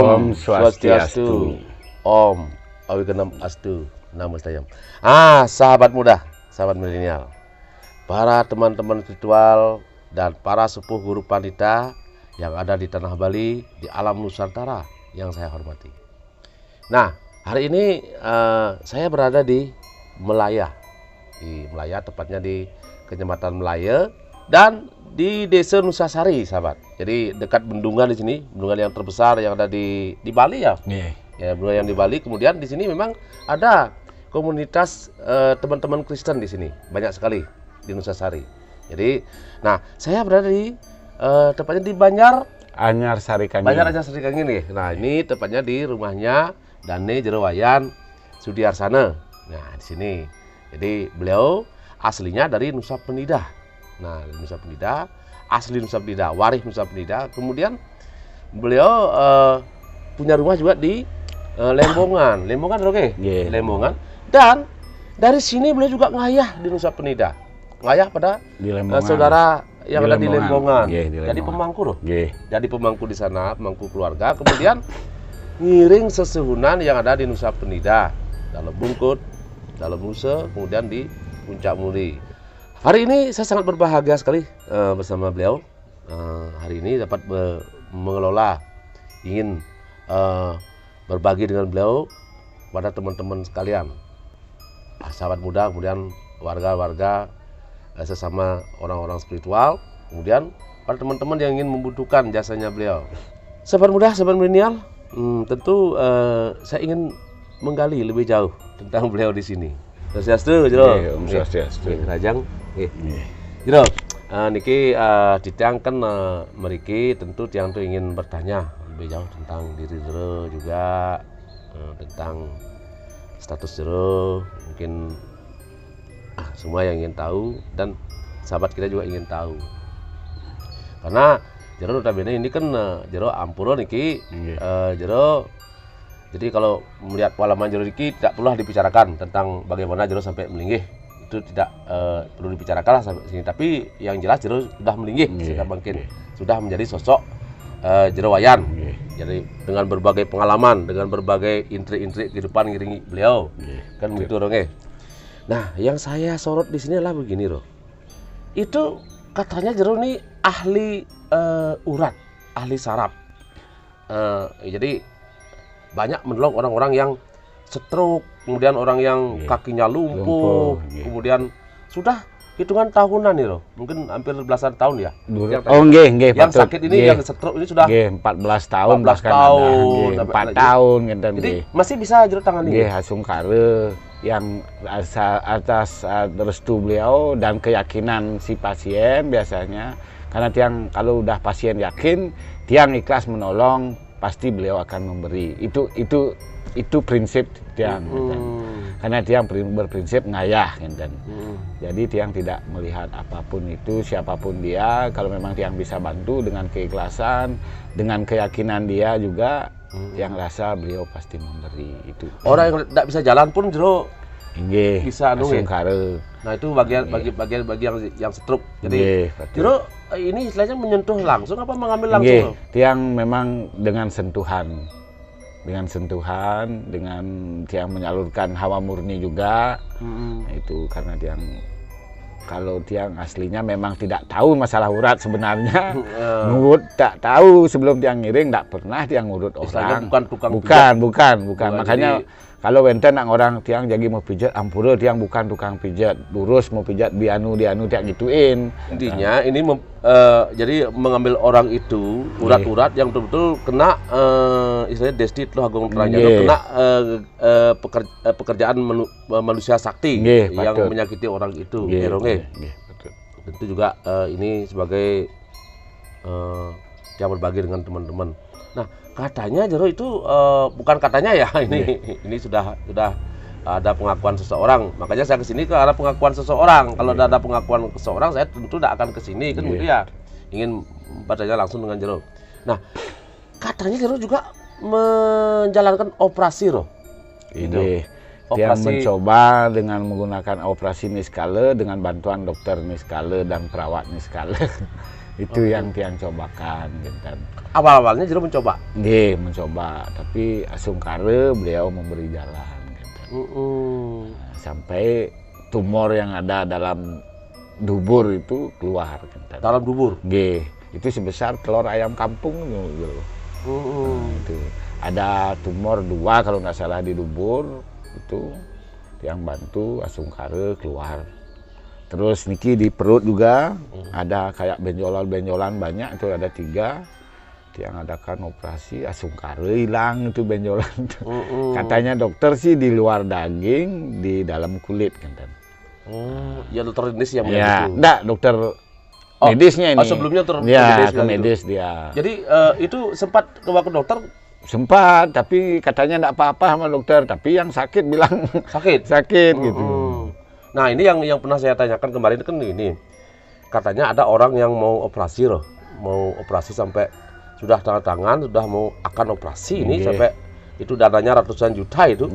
Om Swastiastu, Om Awigenam Astu, Namo Stayam. Sahabat muda, sahabat milenial, para teman-teman spiritual dan para sepuh guru pandita yang ada di tanah Bali, di alam Nusantara yang saya hormati. Nah, hari ini saya berada di Melaya, tepatnya di Kecamatan Melaya dan di Desa Nusasari, sahabat. Jadi dekat bendungan di sini, bendungan yang terbesar yang ada di Bali ya. Ya, bendungan yang di Bali. Kemudian di sini memang ada komunitas teman-teman Kristen di sini, banyak sekali di Nusasari. Jadi, nah saya berada di tepatnya di Anyar Sari Kangin. Anyar Sari Kangin nih. Nah, ini tepatnya di rumahnya Dane Jerowayan Sudiarsana. Nah, di sini. Jadi beliau aslinya dari Nusa Penida. Nah, Nusa Penida, asli Nusa Penida, waris Nusa Penida. Kemudian beliau punya rumah juga di Lembongan, oke? Yeah. Lembongan. Dan dari sini beliau juga ngayah di Nusa Penida, ngayah pada saudara yang ada di Lembongan. Jadi pemangku loh. Jadi pemangku di sana, pemangku keluarga. Kemudian ngiring sesuhunan yang ada di Nusa Penida, dalam Bungkut, dalam Nusa, kemudian di Puncak Muli. Hari ini saya sangat berbahagia sekali bersama beliau. Hari ini dapat mengelola, ingin berbagi dengan beliau pada teman-teman sekalian, sahabat muda, kemudian warga-warga, sesama orang-orang spiritual, kemudian pada teman-teman yang ingin membutuhkan jasanya beliau. Sahabat muda, sahabat milenial, tentu saya ingin menggali lebih jauh tentang beliau di sini. Swastiastu, Jero. Om Swastiastu. Rajang. Jero, niki ditiangkan meriki tentu tiang tuh ingin bertanya lebih jauh tentang diri Jero juga, tentang status Jero, mungkin semua yang ingin tahu dan sahabat kita juga ingin tahu. Karena Jero notabene ini kan Jero ampura niki, Jero. Jadi kalau melihat pengalaman Jero niki tidak perlu dibicarakan tentang bagaimana Jero sampai melinggih. Itu tidak perlu dibicarakan lah sampai sini. Tapi yang jelas Jero sudah melinggih, sudah menjadi sosok Jerowayan. Jadi dengan berbagai pengalaman, dengan berbagai intrik-intrik kehidupan ngiringi beliau. Kan begitu dong. Nah, yang saya sorot di sini adalah begini loh. Itu katanya Jero ini ahli urat, ahli saraf. Jadi banyak menolong orang-orang yang stroke, kemudian orang yang kakinya lumpuh, kemudian sudah hitungan tahunan nih loh, mungkin hampir belasan tahun ya. Yang sakit ini, yang stroke ini sudah 14 tahun, 14 tahun, 4 tahun, jadi masih bisa Jero tangani. Hasung kare yang atas restu beliau dan keyakinan si pasien biasanya, karena tiang kalau udah pasien yakin, tiang ikhlas menolong, pasti beliau akan memberi. Itu prinsip tiang, karena tiang berprinsip ngayah, jadi tiang tidak melihat apapun itu, siapapun dia, kalau memang tiang bisa bantu dengan keikhlasan, dengan keyakinan dia juga, yang rasa beliau pasti memberi. Itu orang yang tidak bisa jalan pun Jero bisa kare. Nah, itu bagian bagi yang stroke. Jadi Jero ini istilahnya menyentuh langsung apa mengambil langsung? Tiang memang dengan sentuhan, dengan tiang menyalurkan hawa murni juga. Itu karena tiang kalau tiang aslinya memang tidak tahu masalah urat sebenarnya, ngurut tak tahu sebelum tiang ngiring, tak pernah tiang ngurut Istilahnya orang. bukan tukang pijat. Bukan. Makanya Jadi, kalau wenten nak orang tiang jadi mau pijat, ampura tiang bukan tukang pijat, lurus mau pijat dianu tiang gituin. intinya ini jadi mengambil orang itu urat-urat yang betul-betul kena istilahnya destit loh agung terangnya kena pekerjaan manusia sakti yang patut menyakiti orang itu. betul. Tentu juga ini sebagai yang berbagi dengan teman-teman. Nah, katanya Jero itu bukan katanya ya, ini sudah ada pengakuan seseorang. Makanya saya kesini ke arah pengakuan seseorang. Kalau ada pengakuan seseorang, saya tentu tidak akan kesini kan gitu ya. Ingin bertanya langsung dengan Jero. Nah, katanya Jero juga menjalankan operasi loh. Ini dia mencoba dengan menggunakan operasi niskala dengan bantuan dokter niskala dan perawat niskala. Itu yang tiang cobakan gitu. Awal-awalnya Jero mencoba. Mencoba, tapi asungkara beliau memberi jalan gitu. Sampai tumor yang ada dalam dubur itu keluar gitu. Dalam dubur. Itu sebesar telur ayam kampung gitu. Itu ada tumor 2 kalau nggak salah di dubur itu yang bantu asungkara keluar. Terus niki di perut juga ada kayak benjolan-benjolan banyak, itu ada 3 yang adakan operasi asungkara hilang itu benjolan. Katanya dokter sih di luar daging, di dalam kulit kan. Ya dokter medis yang ya, enggak dokter medisnya ini. Sebelumnya medis dia. Jadi itu sempat ke dokter? Sempat, tapi katanya enggak apa-apa sama dokter, tapi yang sakit bilang sakit gitu. Nah, ini yang pernah saya tanyakan kemarin kan ini. Katanya ada orang yang mau operasi loh. Mau operasi sampai sudah tanda tangan, sudah mau akan operasi ini sampai itu dananya ratusan juta itu.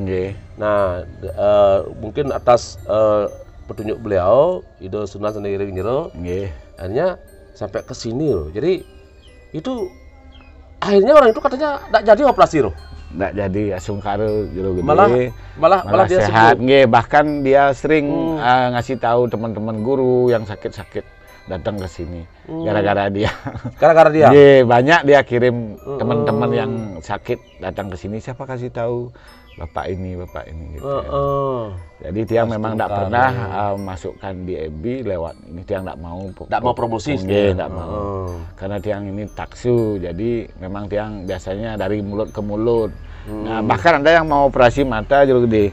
Nah, mungkin atas petunjuk beliau, Ido Sunan sendiri Jero. Akhirnya sampai ke sini loh. Jadi itu akhirnya orang itu katanya tidak jadi operasi loh. Nggak jadi asungkara Jero gede. Malah dia sehat. Bahkan dia sering ngasih tahu teman-teman guru yang sakit-sakit datang ke sini gara-gara dia. Gara-gara dia. Banyak dia kirim teman-teman yang sakit datang ke sini, siapa kasih tahu bapak ini gitu. Jadi tiang memang tidak pernah masukkan di EBI lewat ini, tiang tidak mau promosi. Tidak mau. Karena tiang ini taksu, jadi memang tiang biasanya dari mulut ke mulut. Nah, bahkan ada yang mau operasi mata Jero gede.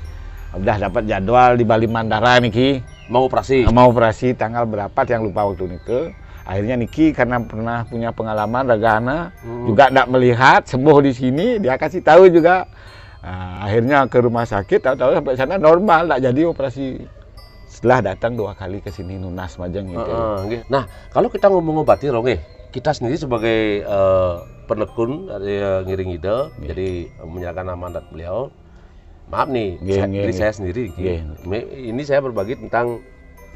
Udah dapat jadwal di Bali Mandara niki. Mau operasi tanggal berapa yang lupa waktu itu. Akhirnya niki karena pernah punya pengalaman ragana juga tidak melihat sembuh di sini, dia kasih tahu juga. Nah, akhirnya ke rumah sakit, tahu-tahu sampai sana normal, tidak jadi operasi. Setelah datang 2 kali ke sini Nunas Majeng gitu. Nah, kalau kita ngomong obati Ronge, kita sendiri sebagai penekun dari Ngiring Ide, jadi menyerahkan amanat beliau. Maaf nih, diri saya sendiri. Ini saya berbagi tentang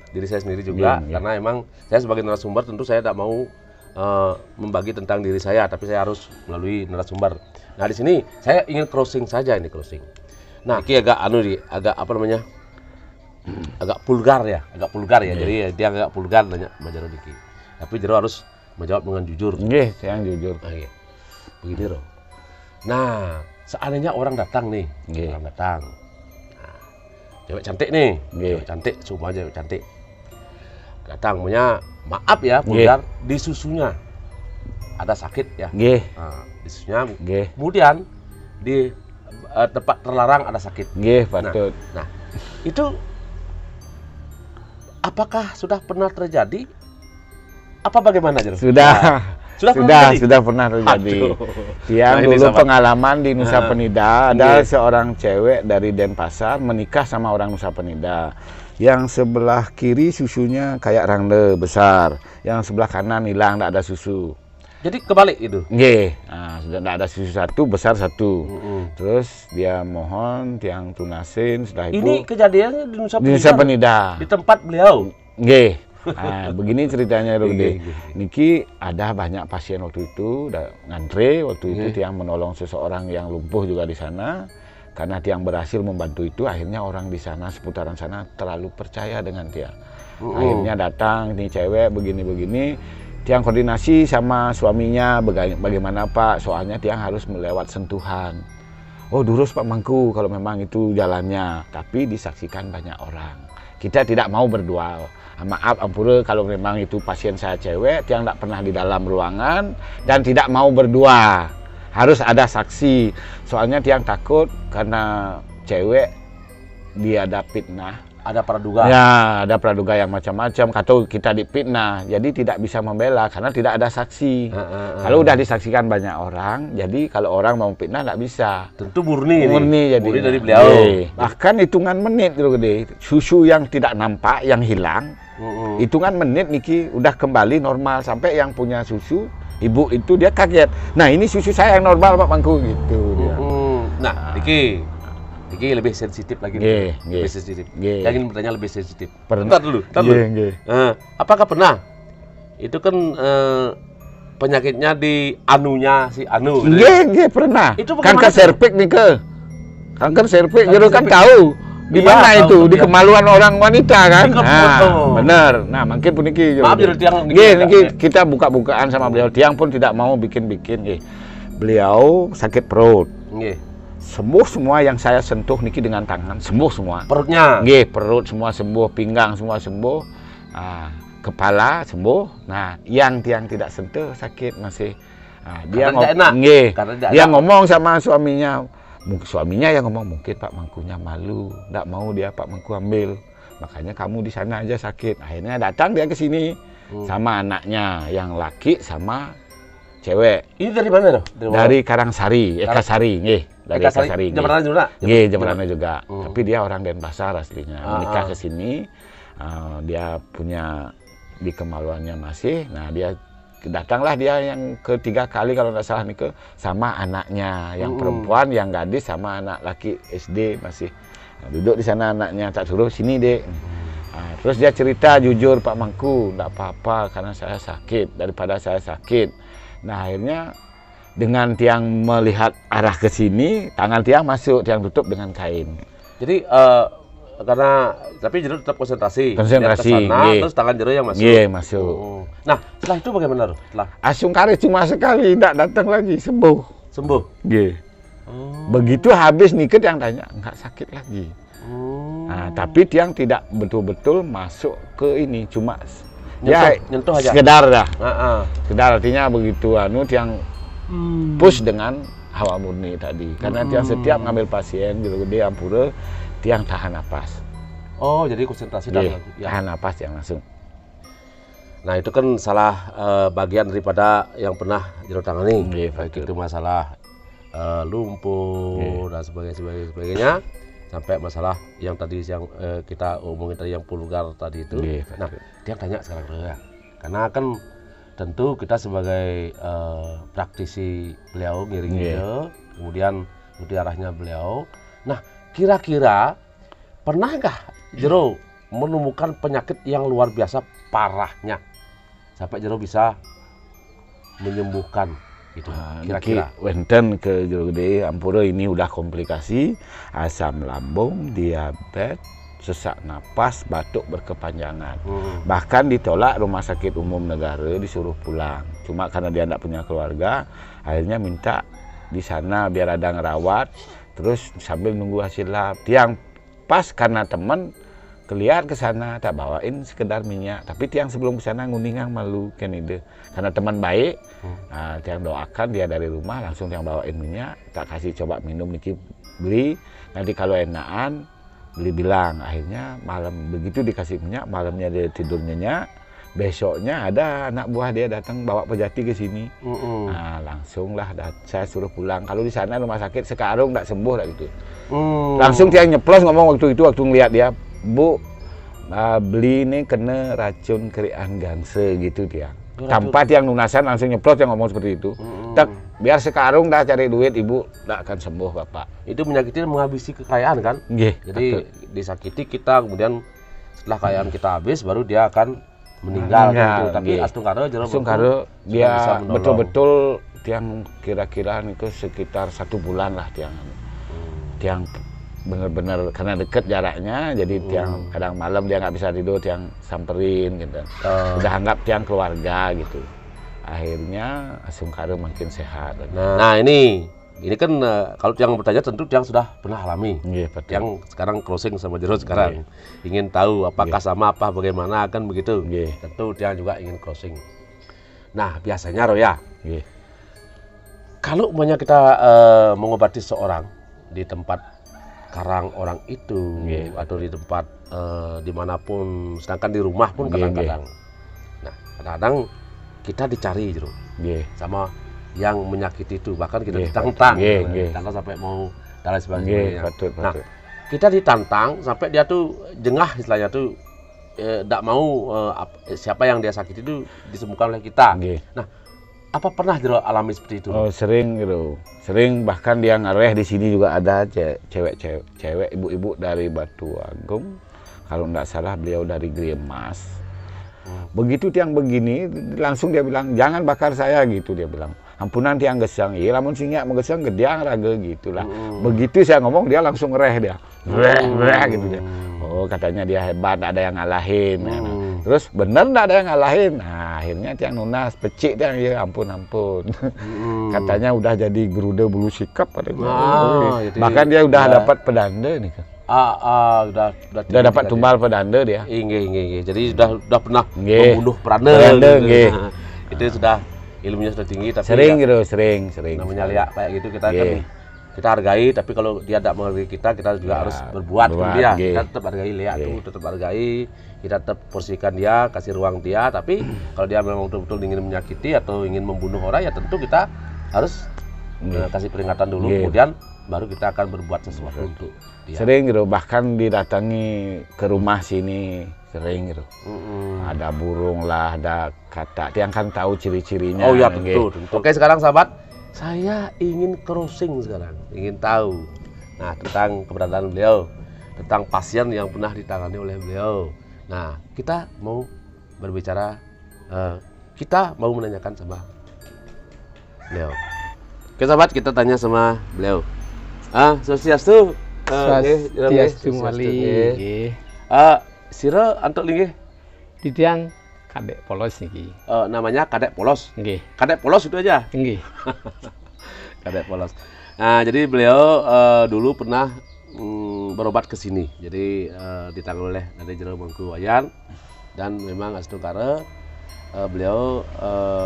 diri saya sendiri juga, karena emang saya sebagai narasumber tentu saya tidak mau membagi tentang diri saya, tapi saya harus melalui narasumber. Nah, di sini saya ingin closing saja ini. Nah, ini agak apa namanya? Agak vulgar ya. Jadi dia agak vulgar nanya Mas Jero Diki. Tapi Jero harus menjawab dengan jujur. Saya jujur. Begini loh. Nah, seandainya orang datang nih, Nah, cewek cantik nih, cewek cantik, semua cewek cantik. Datang, punya maaf ya, vulgar, di susunya ada sakit ya. Nah, di susunya, kemudian di tempat terlarang ada sakit. Patut. Nah, itu apakah sudah pernah terjadi? Apa bagaimana Jero? Sudah pernah terjadi. Yang dulu pengalaman di Nusa Penida, ada seorang cewek dari Denpasar menikah sama orang Nusa Penida. Yang sebelah kiri susunya kayak rangde besar, yang sebelah kanan hilang, tidak ada susu. Jadi kebalik itu? Nah, sudah tidak ada susu satu, besar satu. Terus dia mohon tiang tunasin, setelah itu. Ini kejadiannya di Nusa Penida. Di tempat beliau? Nah, begini ceritanya Rudi. Niki ada banyak pasien waktu itu, ngantre waktu itu tiang menolong seseorang yang lumpuh juga di sana. karena tiang berhasil membantu itu, akhirnya orang di sana seputaran sana terlalu percaya dengan tiang. Akhirnya datang nih cewek begini-begini, tiang koordinasi sama suaminya bagaimana Pak, soalnya tiang harus melewat sentuhan. Oh durus Pak Mangku kalau memang itu jalannya, tapi disaksikan banyak orang. Kita tidak mau berdua. Maaf ampura kalau memang itu pasien saya cewek, tiang tidak pernah di dalam ruangan dan tidak mau berdua. Harus ada saksi. Soalnya tiang takut karena cewek dia ada fitnah. Ada praduga. Ya, ada praduga yang macam-macam. Atau kita dipitnah, jadi tidak bisa membela karena tidak ada saksi. Kalau udah disaksikan banyak orang, jadi kalau orang mau fitnah tidak bisa. Tentu murni. Murni jadi. Murni dari beliau. Bahkan hitungan menit gitu gede. Susu yang tidak nampak, yang hilang, hitungan menit niki udah kembali normal sampai yang punya susu. Ibu itu dia kaget. Nah ini susu saya yang normal Pak Mangku gitu. Dia. Nah, Diki lebih sensitif lagi. Lebih sensitif. Yang ingin bertanya lebih sensitif. Bentar dulu. Apakah pernah? Itu kan penyakitnya di anunya si Anu. Pernah. Itu kanker serviks nih ke. Kanker serviks, jadi kan tahu. Di mana itu? Di kemaluan orang wanita kan? Bener. Nah, mungkin pun niki. Maaf jadi tiang. Niki kita buka-bukaan sama beliau. Tiang pun tidak mau bikin-bikin. Beliau sakit perut. Sembuh semua yang saya sentuh niki dengan tangan. Sembuh semua. Perutnya? Perut semua sembuh. Pinggang semua sembuh. Kepala sembuh. Nah, yang tiang tidak sentuh sakit masih. Dia ngomong sama suaminya. Suaminya yang ngomong, mungkin Pak Mangkunya malu, nggak mau dia Pak Mangku ambil, makanya kamu di sana aja sakit. Akhirnya datang dia ke sini sama anaknya yang laki sama cewek. Ini dari mana loh? Dari Karangsari, Ekasari, dari Ekasari. Jemberana juga? Jemberana juga. Tapi dia orang Denpasar aslinya, menikah ke sini, dia punya di kemaluannya masih. Nah dia datanglah dia yang ketiga kali kalau nggak salah nih sama anaknya yang perempuan, yang gadis sama anak laki SD masih. Nah, duduk di sana anaknya, tak suruh sini dek. Terus dia cerita jujur Pak Mangku, nggak apa-apa karena saya sakit daripada saya sakit. Nah akhirnya dengan tiang melihat arah ke sini, tangan tiang masuk, tiang tutup dengan kain. Jadi karena tapi Jero tetap konsentrasi terus tangan Jero yang masuk. Masuk. Nah setelah itu bagaimana loh? Asung kare cuma sekali, tidak datang lagi, sembuh. Begitu habis niket yang tanya nggak sakit lagi. Nah, tapi tiang tidak betul-betul masuk ke ini, cuma nyentuh aja. Sekedar dah. Sekedar artinya begitu tiang push dengan hawa murni tadi. Karena tiang setiap ngambil pasien gitu gede ampura, tiang tahan napas. Oh, jadi konsentrasi tahan napas yang langsung. Nah, itu kan salah bagian daripada yang pernah Jero tangani. Baik itu masalah lumpuh dan sebagainya, sampai masalah yang tadi yang kita omongin tadi yang vulgar tadi itu. Nah, tiang tanya sekarang ya. Karena kan tentu kita sebagai praktisi beliau ngiring dia, kemudian di arahnya beliau. Nah, kira-kira pernahkah Jero menemukan penyakit yang luar biasa parahnya sampai Jero bisa menyembuhkan gitu? Kira-kira wenten ke Jero gede ampura ini udah komplikasi, asam lambung, diabetes, sesak napas, batuk berkepanjangan. Bahkan ditolak rumah sakit umum negara, disuruh pulang. Cuma karena dia tidak punya keluarga, akhirnya minta di sana biar ada ngerawat. Terus sambil nunggu hasil lab, tiang pas karena teman keliar ke sana tak bawain sekedar minyak. Tapi tiang sebelum ke sana nguningang malu kan ide. Karena teman baik, tiang doakan dia dari rumah langsung tiang bawain minyak, tak kasih coba minum niki beli. Nanti kalau enakan beli bilang. Akhirnya malam begitu dikasih minyak, malamnya dia tidur nyenyak. Besoknya ada anak buah dia datang bawa pejati ke sini. Nah, langsunglah saya suruh pulang. Kalau di sana rumah sakit sekarang nggak sembuh lah gitu. Langsung dia nyeplos ngomong waktu itu waktu ngeliat dia, Bu, beli ini kena racun kerian gangse gitu dia. Tanpa tiang lunasan langsung nyeplos yang ngomong seperti itu. Biar sekarang dah cari duit ibu nggak akan sembuh bapak. Itu menyakiti menghabisi kekayaan kan? Jadi disakiti kita kemudian setelah kekayaan kita habis baru dia akan meninggal gitu. Tapi Astung Karo dia betul-betul tiang kira-kira itu sekitar 1 bulan lah tiang. tiang bener-bener karena deket jaraknya, jadi tiang kadang malam dia nggak bisa tidur, tiang samperin gitu. Udah anggap tiang keluarga gitu. Akhirnya Sungkara makin sehat. Nah ini kan kalau yang bertanya tentu yang sudah pernah alami. Iya, betul. Yang sekarang crossing sama Jero sekarang ingin tahu apakah sama apa bagaimana kan begitu. Tentu dia juga ingin crossing. Nah biasanya Roya, kalau umpamanya kita mengobati seorang di tempat karang orang itu atau di tempat dimanapun, sedangkan di rumah pun kadang-kadang. Nah kadang-kadang kita dicari Jero sama yang menyakiti itu, bahkan kita ditantang, ditantang sampai mau dan lain sebagainya. Nah kita ditantang sampai dia tuh jengah istilahnya tuh, tidak mau siapa yang dia sakiti itu disembuhkan oleh kita. Nah apa pernah Jero alami seperti itu? Oh sering gitu, sering, bahkan dia ngareh di sini juga ada cewek ibu-ibu dari Batu Agung, kalau nggak salah beliau dari Gremas. Begitu tiang begini langsung dia bilang jangan bakar saya gitu, dia bilang ampunan tiang gesang, iya lamun sinyak menggesang gedeang raga gitulah. Begitu saya ngomong dia langsung ngereh dia, gitu dia. Oh katanya dia hebat, ada yang ngalahin. Terus bener nggak ada yang ngalahin. Nah akhirnya tiang nunas pecik tiang, ya ampun. Katanya udah jadi geruda bulu sikap pada bahkan dia udah dapat pedanda nih kan. Udah dapat tumbal pedanda dia. Iya. Jadi sudah pernah membunuh pedanda. Itu sudah ilmunya sudah tinggi. Tapi sering gitu, sering. Namanya liak kayak gitu kita kan kita hargai, tapi kalau dia tidak menghargai kita juga harus berbuat dia. Kita tetap hargai liak itu, tetap hargai, kita tetap porsikan dia, kasih ruang dia. Tapi kalau dia memang betul-betul ingin menyakiti atau ingin membunuh orang, ya tentu kita harus kasih peringatan dulu, kemudian baru kita akan berbuat sesuatu untuk dia. Sering gitu, bahkan didatangi ke rumah sini sering gitu. Ada burung lah, ada katak. Tiang kan tahu ciri-cirinya. Oh ya tentu. Oke sekarang sahabat, saya ingin crossing sekarang, ingin tahu tentang keberadaan beliau, tentang pasien yang pernah ditangani oleh beliau. Nah kita mau berbicara, kita mau menanyakan sama beliau. Oke sahabat, kita tanya sama beliau. Swastiastu. Swastiastu malih. Sira antuk linggih di tiang Kadek Polos niki. Namanya Kadek Polos. Nggih. Kadek Polos itu aja. Nggih. Kadek Polos. Nah, jadi beliau dulu pernah berobat ke sini. Jadi ditangani oleh dari Jero Mangkuwayan, dan memang Astungkara beliau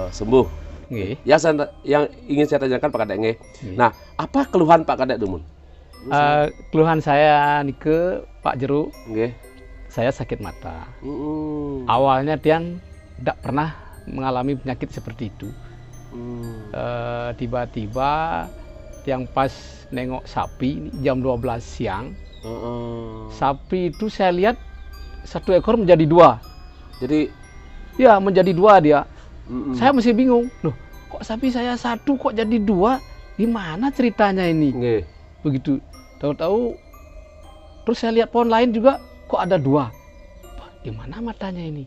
sembuh. Nggih. Yang ingin saya tanyakan Pak Kadek nggih. Nah, apa keluhan Pak Kadek Dumun? Keluhan saya nike Pak Jero. Nggih. Saya sakit mata. Awalnya tiang tidak pernah mengalami penyakit seperti itu. Tiba-tiba tiang pas nengok sapi jam 12 siang. Sapi itu saya lihat satu ekor menjadi dua. Jadi ya menjadi dua dia. Saya masih bingung. Loh, kok sapi saya satu kok jadi dua? Gimana ceritanya ini? Begitu. Tahu-tahu terus saya lihat pohon lain juga kok ada dua. Gimana matanya ini?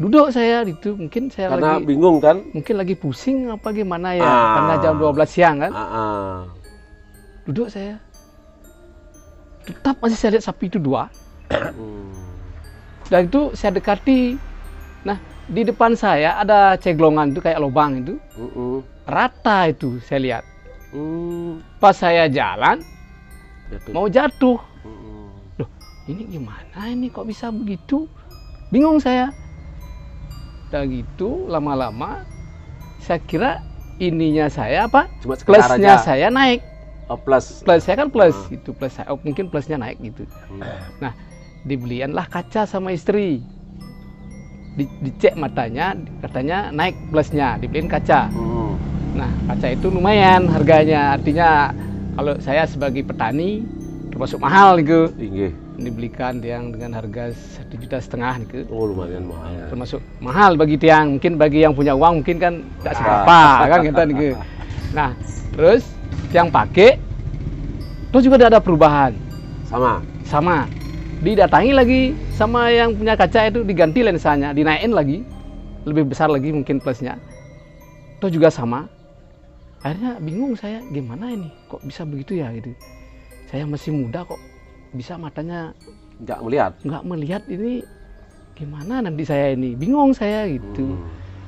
Duduk saya itu, mungkin saya karena lagi bingung kan? Mungkin lagi pusing apa gimana ya? Karena jam 12 siang kan? Duduk saya. Tetap masih saya lihat sapi itu dua. Dan itu saya dekati. Nah, di depan saya ada ceglongan itu kayak lubang itu. Rata itu saya lihat. Pas saya jalan mau jatuh. Loh, ini gimana ini kok bisa begitu? Bingung saya. Udah gitu lama-lama saya kira ininya saya apa? Cuma plusnya saya naik. Oh, plus saya kan plus itu plus saya. Oh, mungkin plusnya naik gitu. Nah, dibelianlah kaca sama istri. Dicek matanya, katanya naik plusnya, dibeliin kaca. Nah, kaca itu lumayan harganya. Artinya kalau saya sebagai petani termasuk mahal gitu. Dibelikan tiang dengan harga 1,5 juta gitu. Oh, lumayan mahal. Termasuk mahal bagi tiang. Mungkin bagi yang punya uang mungkin kan tidak seberapa kan gitu. Nah, terus tiang pakai terus juga ada perubahan. Sama. Didatangi lagi sama yang punya kaca itu, diganti lensanya, dinaikin lagi. Lebih besar lagi mungkin plusnya. Terus juga sama. Akhirnya bingung saya, gimana ini? Kok bisa begitu ya gitu. saya masih muda kok bisa matanya nggak melihat ini, gimana nanti saya ini, bingung saya gitu.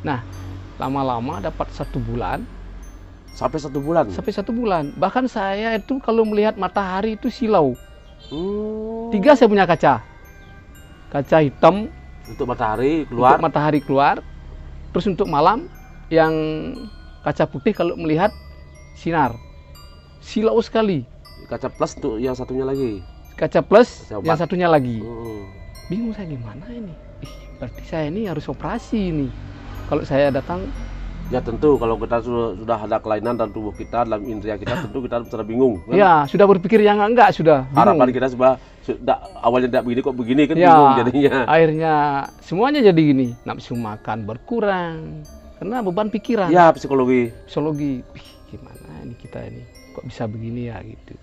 Nah, lama-lama dapat 1 bulan. Sampai 1 bulan? Sampai 1 bulan. Bahkan saya itu kalau melihat matahari itu silau. 3 saya punya kaca. Kaca hitam. Untuk matahari keluar? Untuk matahari keluar. Terus untuk malam, yang kaca putih kalau melihat sinar. Silau sekali. Kaca plus untuk yang satunya lagi? Kaca plus, yang satunya lagi. Bingung saya gimana ini. Berarti saya ini harus operasi ini. Kalau saya datang. Ya tentu, kalau kita sudah ada kelainan dalam tubuh kita, dalam indera kita, tentu kita sudah bingung. Kan? Ya, sudah berpikir yang enggak, sudah bingung. Harapan kita sudah awalnya tidak begini, kok begini kan, bingung jadinya. Akhirnya semuanya jadi gini. Nafsu makan berkurang. Karena beban pikiran. Ya, psikologi. Wih, gimana ini kita ini. Kok bisa begini ya gitu.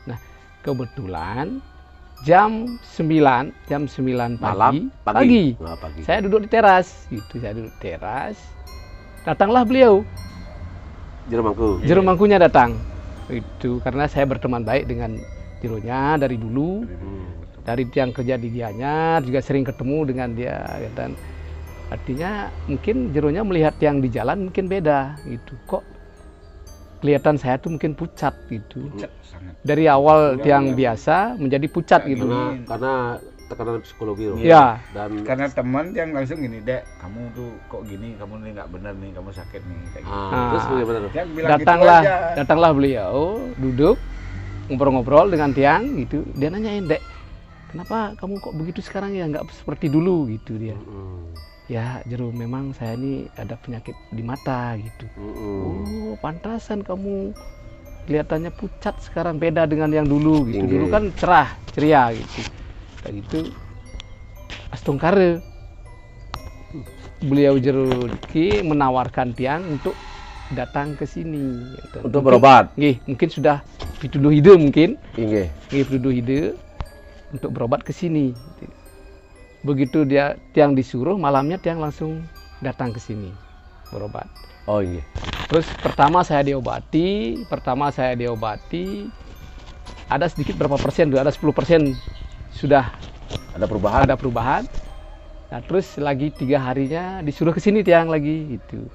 Nah, kebetulan jam 9 pagi. Saya duduk di teras gitu, datanglah beliau, Jero Mangkunya datang itu, karena saya berteman baik dengan Jeronya dari dulu, dari yang kerja di Gianyar juga sering ketemu dengan dia, dan artinya mungkin Jeronya melihat yang di jalan mungkin beda gitu, kok kelihatan saya tuh mungkin pucat gitu. Dari awal yang biasa menjadi pucat gitu. Karena tekanan psikologi loh. Ya. Dan karena teman yang langsung gini, Dek, kamu tuh kok gini, kamu ini nggak benar nih, kamu sakit nih. Kayak gitu. Terus bagaimana? Datanglah beliau, duduk ngobrol-ngobrol dengan Tiang gitu. Dia nanyain, Dek, kenapa kamu kok begitu sekarang ya, nggak seperti dulu gitu dia. Ya, Jero, memang saya ini ada penyakit di mata gitu. Oh, pantasan kamu kelihatannya pucat sekarang, beda dengan yang dulu gitu. Dulu kan cerah, ceria gitu. Kayak gitu. Astungkare. Beliau Jero Ki menawarkan Tiang untuk datang ke sini gitu. Untuk berobat. Mungkin sudah pituduh ide mungkin. Pituduh ide untuk berobat ke sini. Begitu Tiang disuruh, malamnya Tiang langsung datang ke sini berobat. Oh iya. Terus pertama saya diobati, ada sedikit berapa persen, ada 10% sudah ada perubahan. Nah, terus lagi 3 harinya disuruh ke sini Tiang lagi itu.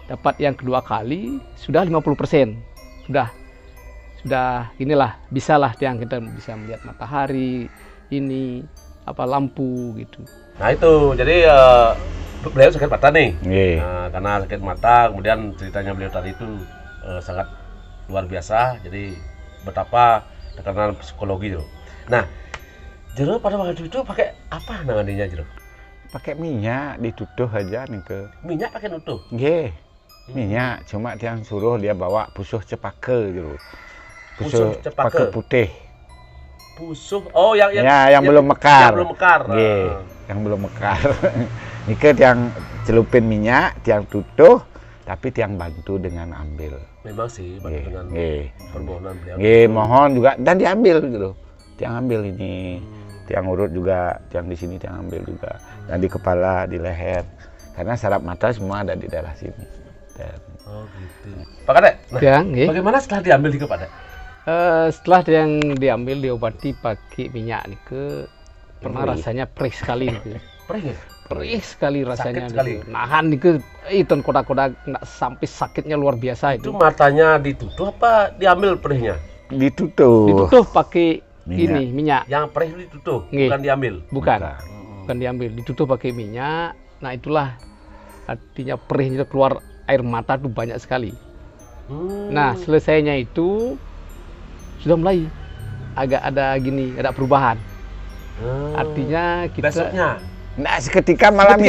Dapat yang kedua kali sudah 50%. Sudah inilah, bisalah Tiang, kita bisa melihat matahari ini, lampu gitu. Nah itu, jadi beliau sakit mata nih. Karena sakit mata, kemudian ceritanya beliau tadi itu sangat luar biasa. Jadi betapa tekanan psikologi itu. Nah, Jero pada waktu itu pakai apa nanganinya, Jero? Pakai minyak, dituduh aja nih ke. Minyak pakai nutuh? Minyak. Cuma dia suruh dia bawa pusuh cepaka gitu. Pusuh cepaka putih. Pusuh, yang belum mekar. Yang belum mekar. Nika yang celupin minyak, tiang tutuh, tapi tiang bantu dengan ambil. Memang sih, bantu dengan permohonan beliau. Mohon juga, dan diambil gitu. Tiang ambil ini, tiang urut juga, tiang di sini tiang ambil juga, dan di kepala, di leher. Karena saraf mata semua ada di daerah sini. Oh gitu. Pak Kadek, bagaimana setelah diambil di kepala? Setelah yang diambil, diobati pakai minyak nih pernah rasanya perih sekali gitu. Perih sekali rasanya. Sakit sekali. Nahan nih ton kodak-kodak sampai sakitnya luar biasa itu. Itu matanya ditutup apa diambil perihnya? Ditutup pakai minyak. Yang perih ditutup, bukan diambil. Bukan diambil, ditutup pakai minyak. Nah itulah artinya perihnya keluar air mata tuh banyak sekali. Nah selesainya itu sudah mulai agak ada perubahan. Artinya kita besoknya. Nah, seketika malam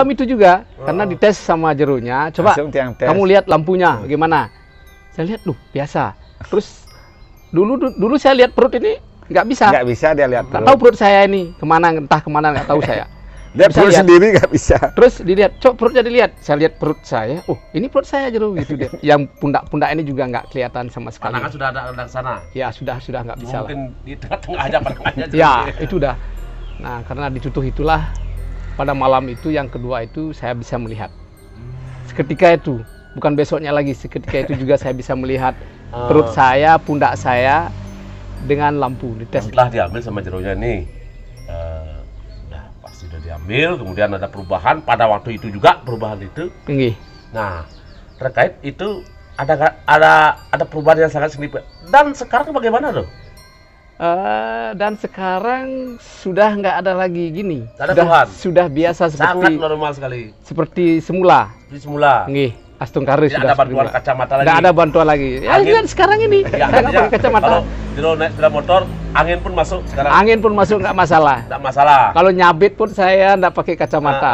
itu juga karena dites sama Jeronya. Coba kamu lihat lampunya bagaimana? Saya lihat biasa. Terus dulu saya lihat perut ini nggak bisa dia lihat perut. Nggak tahu perut saya ini entah kemana nggak tahu saya. Dia perut sendiri nggak bisa. Terus dilihat, perutnya dilihat. Saya lihat perut saya. Oh, ini perut saya Jero gitu dia. Yang pundak-pundak ini juga nggak kelihatan sama sekali. Pandangan sudah ada ke sana. Ya sudah nggak bisa. Mungkin di tengah-tengah aja pandangannya. Ya itu udah. Nah karena ditutup itulah, pada malam itu yang kedua itu saya bisa melihat. Seketika itu, bukan besoknya lagi. Seketika itu juga saya bisa melihat perut saya, pundak saya dengan lampu dites. Setelah diambil sama jeronya nih, udah pasti udah diambil, kemudian ada perubahan pada waktu itu juga perubahan itu. Nggih. Nah, terkait itu ada perubahan yang sangat signifikan. Dan sekarang bagaimana loh? Dan sekarang sudah nggak ada lagi gini. Ada keluhan? Sudah biasa Sangat normal sekali. seperti semula. Seperti semula. Nggih, Astung Karis Tidak sudah ada bantuan kacamata lagi. Nggak ada bantuan lagi. Ya, Angin. lihat sekarang ini. Ya, Saya nggak pakai kacamata. Kalau Jero naik sepeda motor, angin pun masuk sekarang. Angin pun masuk nggak masalah. Tidak masalah. Kalau nyabit pun saya nggak pakai kacamata.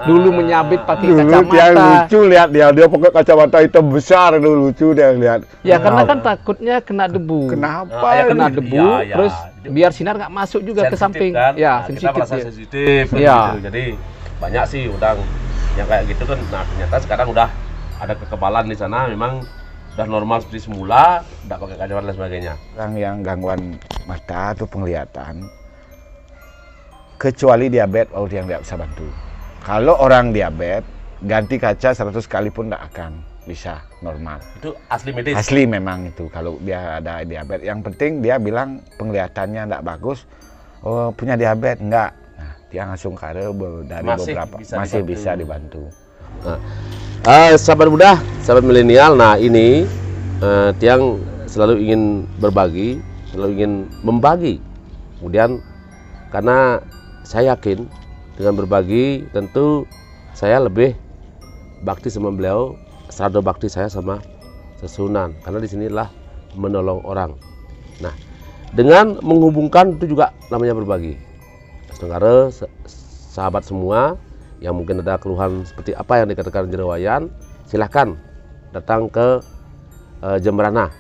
Dulu menyabit pakai Dulu dia kacamata. lucu lihat dia pakai kacamata hitam besar dulu, lucu dia lihat. Ya karena kan takutnya kena debu. Kenapa? Ya, Kena ini? debu, Ya. terus biar sinar nggak masuk juga ke Sensitif samping. kan? Ya, Nah, kita sensitif. merasa Ya. sensitif kan Ya. gitu. Jadi banyak sih udang yang kayak gitu kan. Nah, ternyata sekarang udah ada kekebalan di sana, memang udah normal seperti semula, tidak pakai kacamata dan sebagainya. Orang yang gangguan mata atau penglihatan, kecuali diabetes, yang tidak bisa bantu. Kalau orang diabetes, ganti kaca 100 kali pun tidak akan bisa normal. Itu asli medis. Asli memang itu, kalau dia ada diabetes. Yang penting dia bilang penglihatannya tidak bagus, oh punya diabetes, enggak. Nah, dia langsung dari beberapa, masih bisa dibantu. Nah, sahabat muda, sahabat milenial, nah ini Tiang selalu ingin berbagi, selalu ingin membagi. Kemudian karena saya yakin dengan berbagi tentu saya lebih bakti sama beliau, saldo bakti saya sama Sesunan, karena di sinilah menolong orang. Nah, dengan menghubungkan itu juga namanya berbagi. Sekarang sahabat semua yang mungkin ada keluhan seperti apa yang dikatakan Jerowayan, silahkan datang ke Jemberana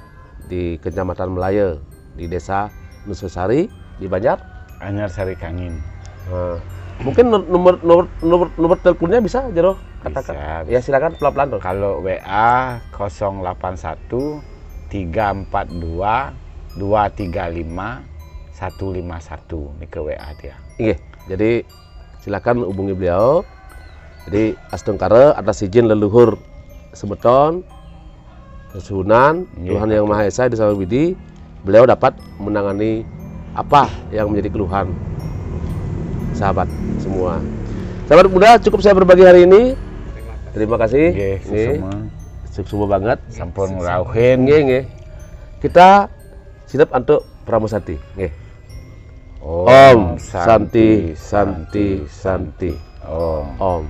di Kecamatan Melaya, di Desa Nusosari di Banjar. Anyar Sari Kangin. Nah, mungkin nomor teleponnya bisa Jero katakan. Bisa. Ya silakan pelan-pelan dong. Kalau WA 081 342 235 151 ini ke WA dia. Iya, jadi silakan hubungi beliau. Jadi Astung Kare atas izin leluhur Semeton, Sesunan, Tuhan Yang Maha Esa di Sama Widi, beliau dapat menangani apa yang menjadi keluhan sahabat semua. Sahabat muda, cukup saya berbagi hari ini. Terima kasih. Semua banget. Sampun ngrauhin. Nggih. Kita siap untuk pramusati. Nggih. Om Santi Santi Santi. Om. Om.